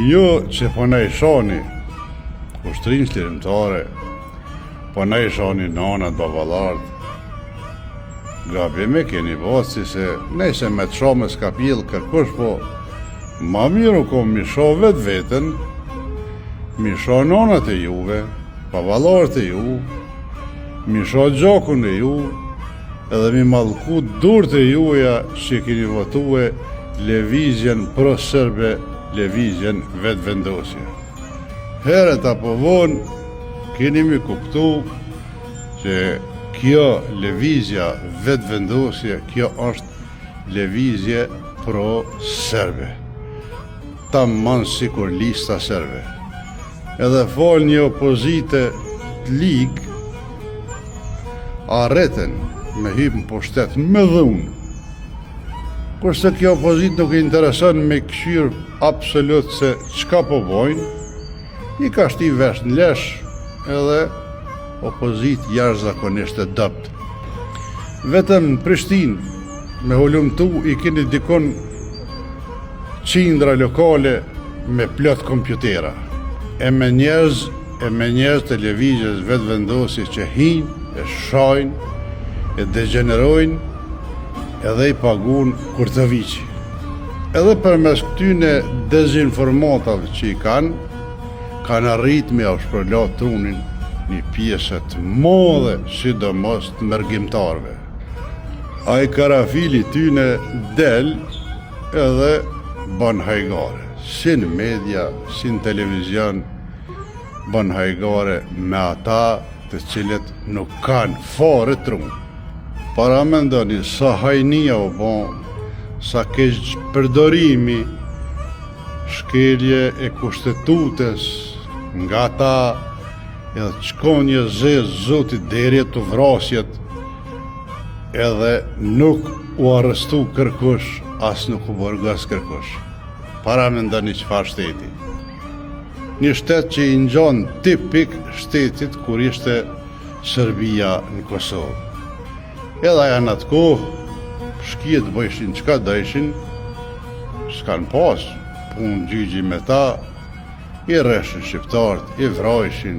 Jo që po na i shoni ushtrin shlirimtare, po na i shoni nanat, babalart, gabime keni bosi se nejse me të shoh me s'ka pjell kërkush, po ma miru ko mi shoh vetë vetën, mi shoh nanat e juve, babalart e ju, mi shoh gjakun e ju, edhe mi mallku durët e juja që keni votue lëvizjen pro-serbe, lëvizjen vetë vendosje. Herët apo vonë keni mi kuptu që kjo lëvizja vetë vendosje, kjo është lëvizje pro-serbe. Ta manë sikur lista serbe. Edhe fol një opozite të ligë, arreten me hypë në pushtet me dhunë. Kurse kjo opozit nuk i intereson me këshirë absolut se çka po bojnë, i ka shti vesh në lesh edhe opozit jashtëzakonisht e dopt. Vetëm në Prishtinë me hulumtu i keni dikon qindra lokale me plot kompjutera. E me njerëz televizjes vetë vendosi që hinë, e shajnë, e degenerojnë, edhe i pagun kur të viqi. Edhe përmes këtyne dezinformatave që i kanë arrit me shpërlat trunin një pjesët modhe, sidomos të mërgjimtarve. A i karafili tyne del edhe ban hajgare, si në media, si në televizion, ban hajgare me ata të cilët nuk kanë fare trunë. Para me ndoni sa hajnia o bon, sa keq përdorimi, shkelje e kushtetutës nga ta, edhe qkonje zezë zotit deri të vrasjet, edhe nuk u arrestu kërkush, as nuk u borgas kërkush. Para me ndoni qëfar shteti. Një shtet që i ngjan tipik shtetit kur ishte Serbia në Kosovë. Edhe janë atë kohë, shkijet bëjshin qka dëshin, s'kan pas punë gjygji me ta, i rreshin shqiptarët, i vrajshin,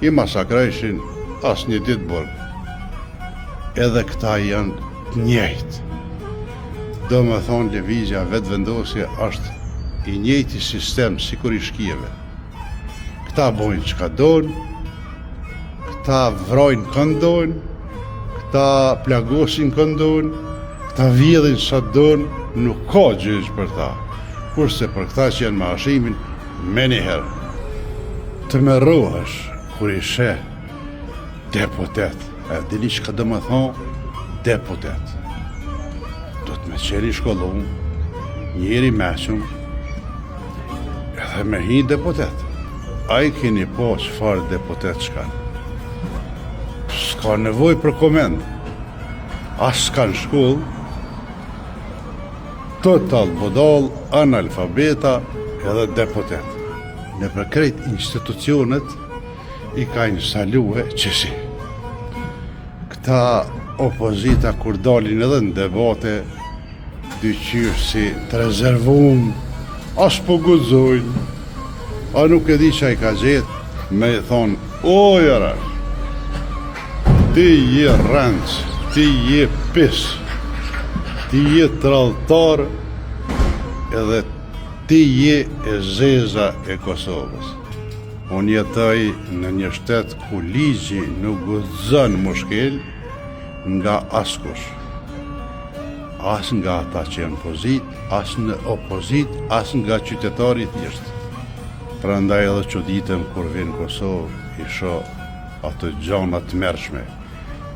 i masakrejshin, as një ditë burg. Edhe këta janë të njëjtë. Do me thonë lëvizja vetë vendosje është i njëjti sistem si kur i shkijeve. Këta bojnë qka dojnë, këta vrajnë këndojnë, këta plagosin këndojnë, këta vjedhin sa dojnë, nuk ka gjyq për ta. Kurse për këta që janë me ashimin, me njëherë. Të me rohesh kur i sheh deputet, e dini që ka do me thonë deputet. Do të me qeri shkollon, njeri meqëm, edhe me hi deputet. A i keni po qëfar deputet shkan. S'ka nevoj për komend. As s'kan shkoll, total bodal, analfabeta edhe deputet. Në për krejt institucionet i ka instaluhe qësi. Këta opozita kur dalin edhe në debate, dyqyrë si të rezervum, as po gudzojnë, a nuk e di që i ka gjetë, me i thonë, o jarash, ti je rëndës, ti je pis, ti je tralltar, edhe ti je e zeza e Kosovës. Unë jetoj në një shtet ku ligji nuk gudzon mushkel nga askush. As nga ata që janë pozit, as në opozit, as nga qytetari thjesht. Prandaj edhe çuditëm kur vjen Kosovë, i shoh ato gjana të mërshme.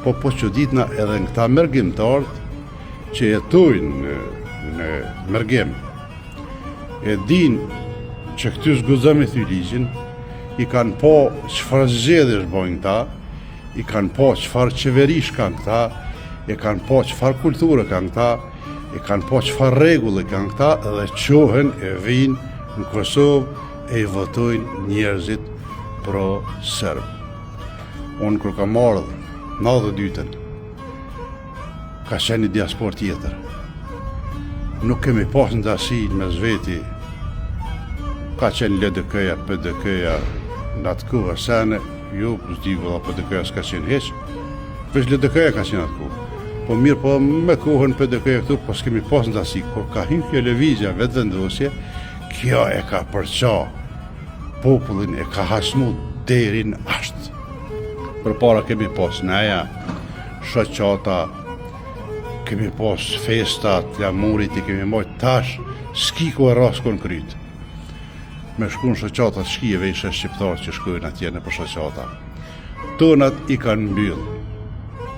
Po çuditna edhe në këta mërgjimtarët që jetojnë në mërgjim. E din që këty s'gudzon me thy ligjin, i kanë po çfarë zgjedhjesh bojnë ta, i kanë po çfarë qeverish kanë këta, e kanë po çfarë kulturë kanë këta, e kanë po çfarë rregulle kanë këta, edhe qohen e vinë në Kosovë e i votojnë njerëzit pro-serb. Unë kur kam ardhur 92-ën, ka qenë një diaspor tjetër. nuk kemi pas ndasin me zveti. Ka qenë LDK-ja, PDK-ja, në atë kohë sene, jo, zdi vëlla PDK-ja s'ka qenë heq, veç LDK-ja ka qenë atë kohë. Po mirë, po me kohën PDK-ja këtu, po s'kemi pas ndasi, kur ka hyrë kjo lëvizja vetë vendosje, kjo e ka përqa popullin, e ka hasmu deri në ashtë. Përpara kemi pas neja, shoqata, kemi pas festat, flamurit i kemi mojt tash, s'ki ku e raskon kryt. Me shkun shoqatat shkijeve ishe shqiptarë që shkojnë atje në për shoqata. Tonat i kanë mbyllë.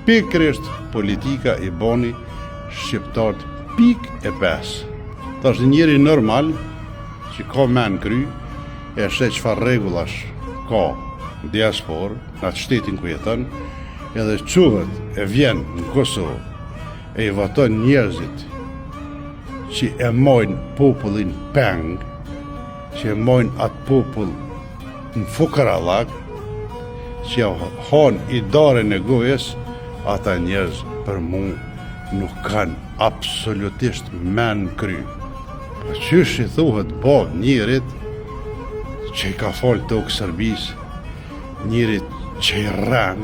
Pikrisht politika i boni shqiptarët pik e pes. Ta është njeri normal që ka men kry, e shte qëfar regulash ka diaspor, në atë shtetin ku jetën, edhe quhet e vjen në Kosovë, e i voton njerëzit që e mojnë popullin peng, që e mojnë atë popull në fukarallak, që ja hanë i dare në gojes, ata njerëz për mu nuk kanë absolutisht men kry. Po qysh i thuhet bab njerit që i ka falë tokë Serbis, njerit që i rren,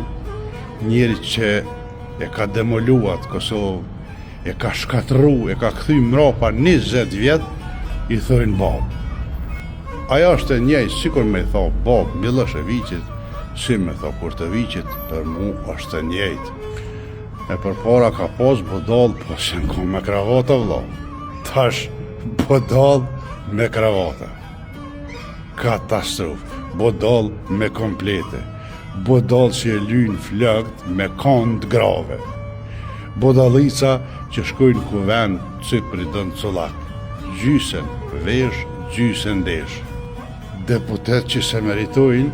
njerit që e ka demoluat Kosovë, e ka shkatru, e ka kthy mrapa 20 vjet, i thojnë bab. Aja është e njej, sikur me tha bab Miloševićit, si me tha Kurtovićit, për mu është e njejt. E për para ka pas budall, po që në me kravata vla. Tash budall me kravata. Katastrof. Budall me komplete. Budall që e lynë flëgt me kond grave. Budallica që shkojnë kuvend cypër i dënë colak. Gjysen vesh, gjysen desh. Deputet që se meritojnë,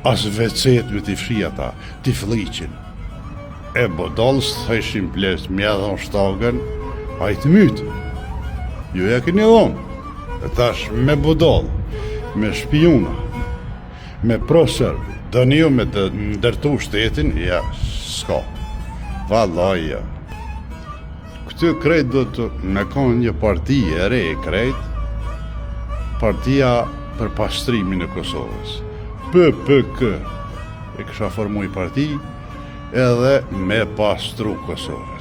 as vecet me t'i fshi ata, t'i fliqin. E budallës thëshin bles, mja dhon shtagën, a i të mytë. Jo ja keni dhonë. E tash me budall, me shpijuna, me prosër, dëni jo me ndërtu shtetin, ja, s'ka. Vallaj, ja. Këtë krejt do të me konë një parti e re e krejt, partia për pastrimin e Kosovës. PPK e kësha formu i parti edhe me pastru Kosovën.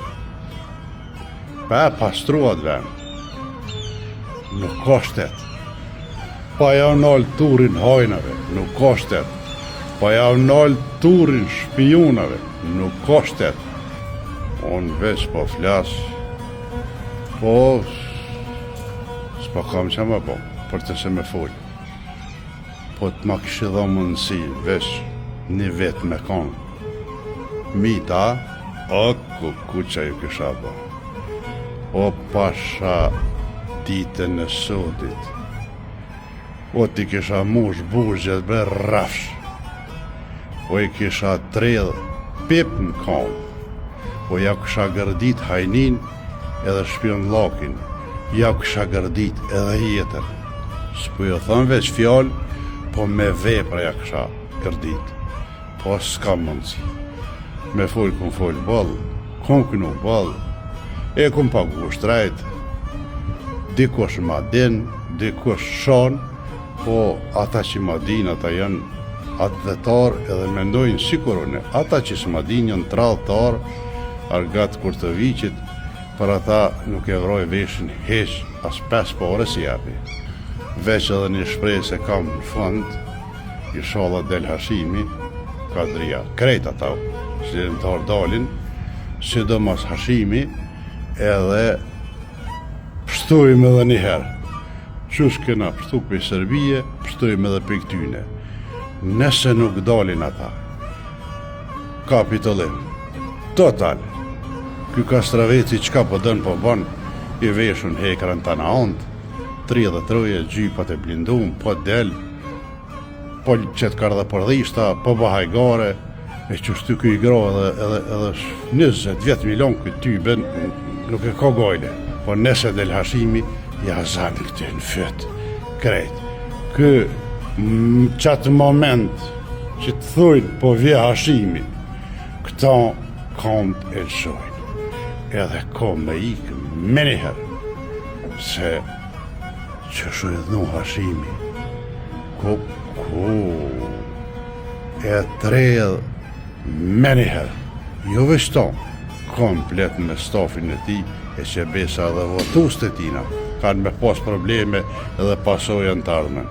Pa e pastruat vend, nuk ka shtet. Pa ja nalë turin hajnave, nuk ka shtet. Pa ja nalë turin shpijunave, nuk ka shtet. Unë veç po flas, po s'pa kam që më po, për të se me folë. Po të ma kështë dha mundësi, veç një vetë me konë. Mita, o kukuqa ju kësha bo. O pasha ditën e sotit. O ti kisha mush burgjet bre rafsh. O i kisha tredh pip në konë. O ja kisha gërdit hajnin edhe shpion lakin. Ja kisha gërdit edhe jetër. S'po jo thënë veç fjallë, po me vepra ja kisha gërdit. Po s'ka mundësi. Me folë kun folë balë, kun kënu balë, e kun pagu shtrajt, dikush ma din, dikush shon, po ata që ma din, ata janë atletar edhe mendojnë sikurone. Ata që s'ma din janë tralltar, argat Kurtovićit, për ata nuk e vroj veshin heq, as 5 pare si japi. Veç edhe një shprej se kam në fund, i shala del Hashimi, Kadria, krejt ata, që në të ardalin, sidomos Hashimi, edhe pështojmë edhe njëherë. Qush kena pështu për Serbije, pështojmë edhe për këtyne. Nëse nuk dalin ata, kapitolim, total. Ky Kastraveci qka po dënë po banë, i veshun hekrën të në ondë, 33 gjypat e blindum, po del, po qëtë kardha përdhishta, po bahajgare, e që shtu këj gra edhe 20 milion këtë ty ben, nuk e ka gojle. Po nëse del Hashimi, ja zanë këtë në fëtë, krejt. Kë qatë moment që të thujnë po vje Hashimi, këta kont e lëshojnë, edhe ko me ikë me njëherë. se që shu e dhnu Hashimi, ku e tredh me njëherë, jo veçton, komplet me stafin e ti, e që besa dhe votus të tina, kanë me pas probleme edhe pasojën të ardhmen.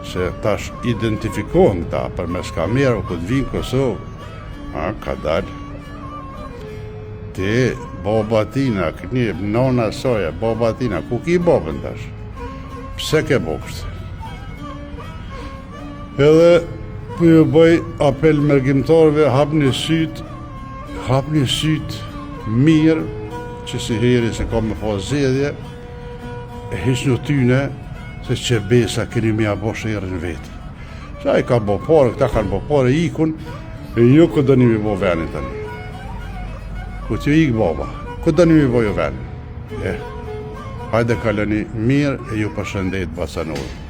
Se tash identifikohen këta për mes kamerë, këtë vinë Kosovë, ka dalë. Ti, baba tina, kënjë, nona soja, baba tina, ku ki babën tash? Pse ke bokështë? Edhe, për ju bëj apel mërgjimtarve, hapni sytë mirë, që si heri se ka me pas zedje, e hisnu tyne, se që besa keni me aboshe i rën veti. Sa i ka bo pare, këta kanë bo pare, ikun, e ju këtë dëni mi bo venin të një. Këtë ju ikë baba, këtë dëni mi bo ju venin. Hajde kaleni mirë e ju përshëndet Basanur.